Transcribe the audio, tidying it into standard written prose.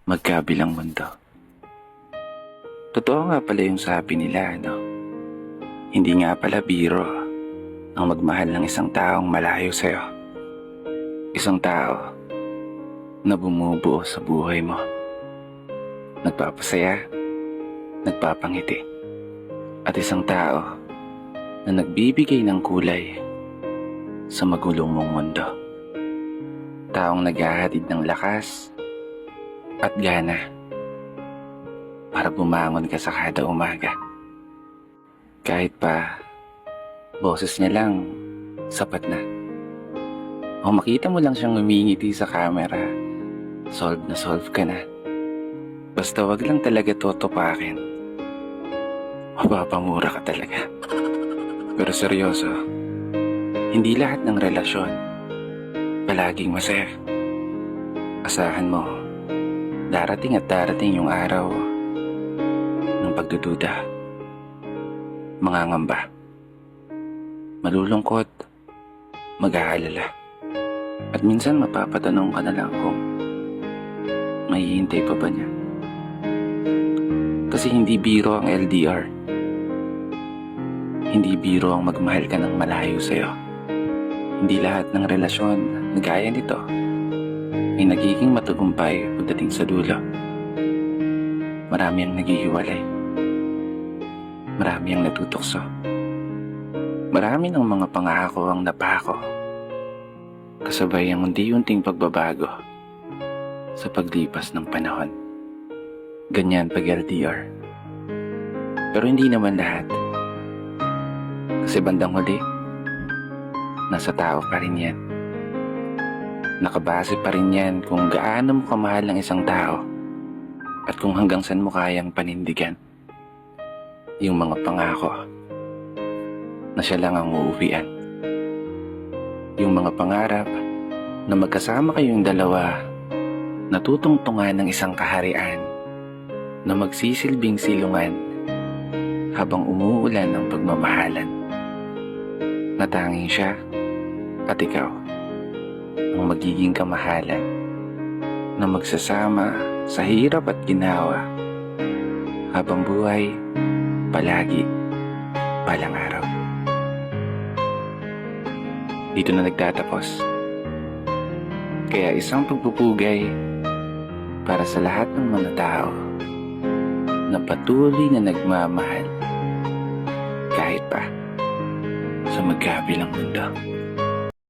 magkabilang mundo. Totoo nga pala yung sabi nila, no? Hindi nga pala biro ang magmahal ng isang taong malayo sa'yo. Isang tao na bumubuo sa buhay mo. Nagpapasaya, nagpapangiti. At isang tao na nagbibigay ng kulay sa magulong mong mundo. Taong naghahatid ng lakas at gana para bumangon ka sa kada umaga. Kahit pa boses niya lang, sapat na. O makita mo lang siyang umingiti sa camera, solve na solve ka na. Basta wag lang talaga totopakin. Mapapamura ka talaga. Pero seryoso, hindi lahat ng relasyon palaging masaya. Asahan mo, darating at darating yung araw ng pagdududa, mangangamba, malulungkot, mag-aalala. At minsan mapapatanong ka na lang kung mahihintay pa ba niya. Kasi hindi biro ang LDR. Hindi biro ang magmahal ka ng malayo sa'yo. Hindi lahat ng relasyon na gaya nito ay nagiging matagumpay pagdating sa dulo. Marami ang naghihiwalay. Marami ang natutokso. Marami ng mga pangako ang napako. Kasabay ang unti-unting pagbabago sa paglipas ng panahon. Ganyan pag LDR. Pero hindi naman lahat. Kasi bandang huli, nasa tao pa rin yan. Nakabase pa rin yan kung gaano mo kamahal ng isang tao at kung hanggang saan mo kayang panindigan yung mga pangako na siya lang ang uuwian. Yung mga pangarap na magkasama kayong dalawa na tutungtungan ng isang kaharian na magsisilbing silungan habang umuulan ng pagmamahalan. Na tanging siya at ikaw ang magiging kamahalan na magsasama sa hirap at ginawa habang buhay, palagi, palang araw. Dito na nagtatapos. Kaya isang pagpupugay para sa lahat ng mga tao na patuloy na nagmamahal kahit pa sa magkabilang mundo.